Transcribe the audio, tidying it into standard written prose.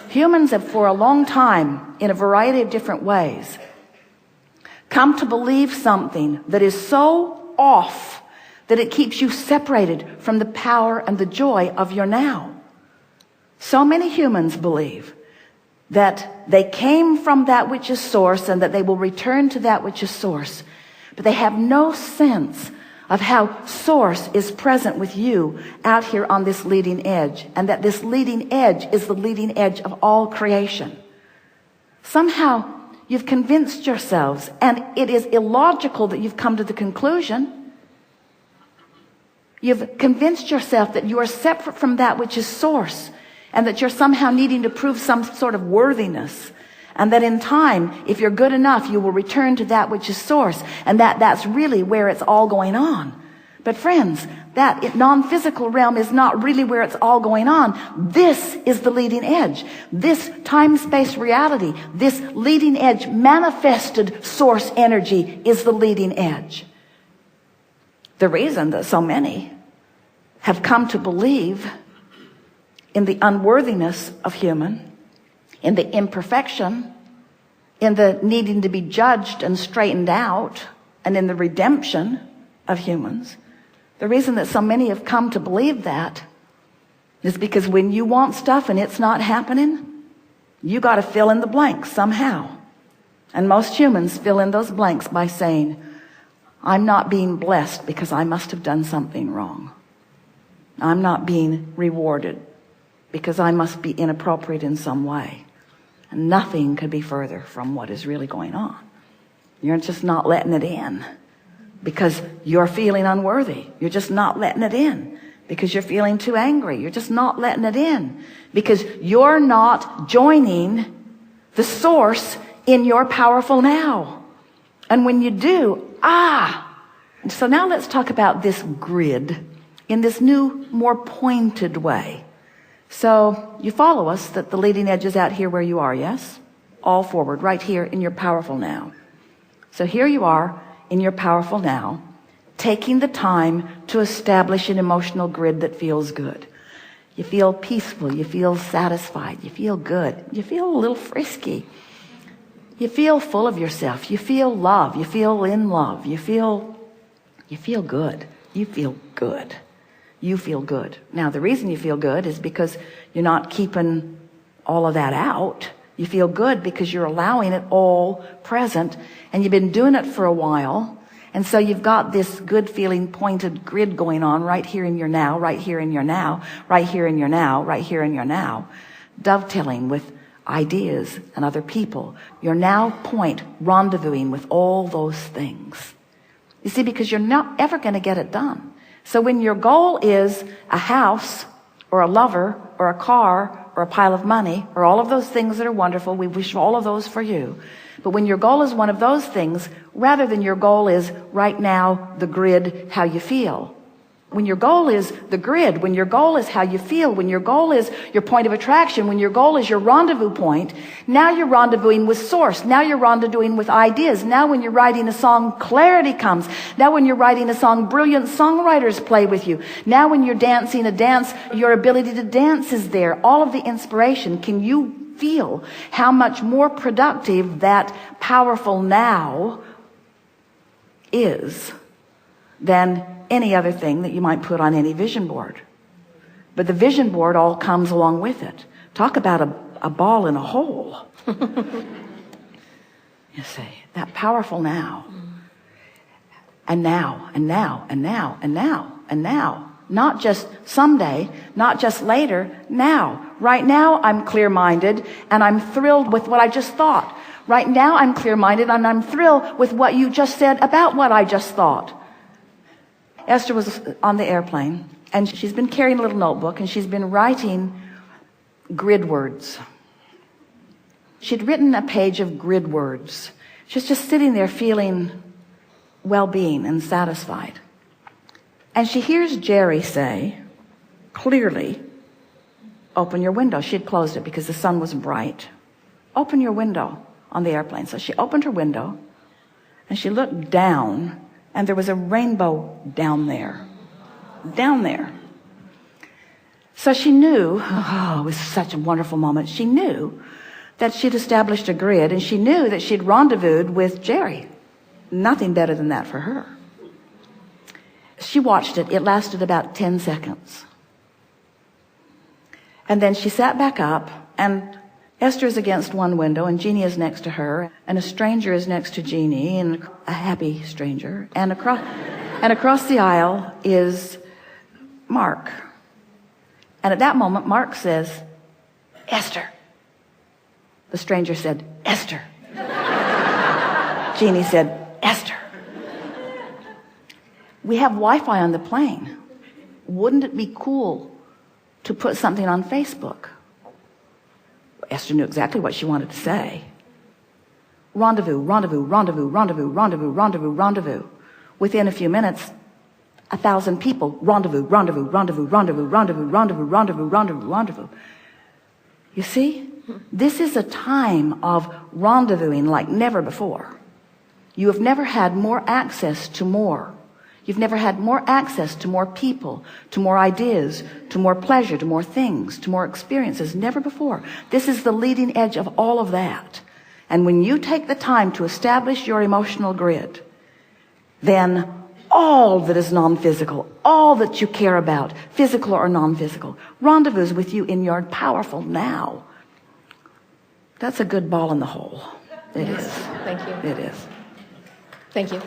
Humans have for a long time, in a variety of different ways, come to believe something that is so off that it keeps you separated from the power and the joy of your now. So many humans believe that they came from that which is source and that they will return to that which is source. But they have no sense of how source is present with you out here on this leading edge, and that this leading edge is the leading edge of all creation. Somehow you've convinced yourselves, and it is illogical that you've come to the conclusion. You've convinced yourself that you are separate from that which is source, and that you're somehow needing to prove some sort of worthiness, and that in time, if you're good enough, you will return to that which is source, and that's really where it's all going on. But friends, that non-physical realm is not really where it's all going on. This is the leading edge. This time-space reality, this leading edge manifested source energy is the leading edge. The reason that so many have come to believe in the unworthiness of human, in the imperfection, in the needing to be judged and straightened out, and in the redemption of humans. The reason that so many have come to believe that is because when you want stuff and it's not happening, you got to fill in the blanks somehow. And most humans fill in those blanks by saying, I'm not being blessed because I must have done something wrong. I'm not being rewarded because I must be inappropriate in some way. And nothing could be further from what is really going on. You're just not letting it in because you're feeling unworthy. You're just not letting it in because you're feeling too angry. You're just not letting it in because you're not joining the source in your powerful now. And when you do, so now let's talk about this grid in this new, more pointed way. So you follow us that the leading edge is out here where you are, yes? All forward, right here in your powerful now. So here you are in your powerful now, taking the time to establish an emotional grid that feels good. You feel peaceful, you feel satisfied, you feel good, you feel a little frisky. You feel full of yourself, you feel love, you feel in love, you feel good, you feel good. You feel good. Now, the reason you feel good is because you're not keeping all of that out. You feel good because you're allowing it all present, and you've been doing it for a while. And so you've got this good feeling pointed grid going on right here in your now, right here in your now, right here in your now, right here in your now, dovetailing with ideas and other people. Your now point rendezvousing with all those things. You see, because you're not ever going to get it done. So when your goal is a house or a lover or a car or a pile of money or all of those things that are wonderful, we wish all of those for you. But when your goal is one of those things, rather than your goal is right now, the grid, how you feel. When your goal is the grid, when your goal is how you feel, when your goal is your point of attraction, when your goal is your rendezvous point, now you're rendezvousing with source. Now you're rendezvousing with ideas. Now when you're writing a song, clarity comes. Now when you're writing a song, brilliant songwriters play with you. Now when you're dancing a dance, your ability to dance is there. All of the inspiration. Can you feel how much more productive that powerful now is than any other thing that you might put on any vision board? But the vision board all comes along with it. Talk about a ball in a hole. You see, that powerful now. And now, and now, and now, and now, and now. Not just someday, not just later, now. Right now, I'm clear-minded, and I'm thrilled with what I just thought. Right now, I'm clear-minded, and I'm thrilled with what you just said about what I just thought. Esther was on the airplane, and she's been carrying a little notebook, and she's been writing grid words. She'd written a page of grid words. She's just sitting there feeling well-being and satisfied. And she hears Jerry say, clearly, open your window. She had closed it because the sun was bright. Open your window on the airplane. So she opened her window, and she looked down, and there was a rainbow down there. So she knew, oh, it was such a wonderful moment. She knew that she'd established a grid, and she knew that she'd rendezvoused with Jerry. Nothing better than that for her. She watched it. It lasted about 10 seconds. And then she sat back up, and Esther is against one window, and Jeannie is next to her, and a stranger is next to Jeannie, and a happy stranger. And across the aisle is Mark. And at that moment, Mark says, Esther. The stranger said, Esther. Jeannie said, Esther. We have Wi-Fi on the plane. Wouldn't it be cool to put something on Facebook? Esther knew exactly what she wanted to say. Rendezvous, rendezvous, rendezvous, rendezvous, rendezvous, rendezvous, rendezvous. Within a few minutes, 1,000 people, rendezvous, rendezvous, rendezvous, rendezvous, rendezvous, rendezvous, rendezvous, rendezvous, rendezvous. You see, this is a time of rendezvousing like never before. You have never had more access to more. You've never had more access to more people, to more ideas, to more pleasure, to more things, to more experiences. Never before. This is the leading edge of all of that. And when you take the time to establish your emotional grid, then all that is non-physical, all that you care about, physical or non-physical, rendezvous with you in your powerful now. That's a good ball in the hole. It is. Thank you. It is. Thank you.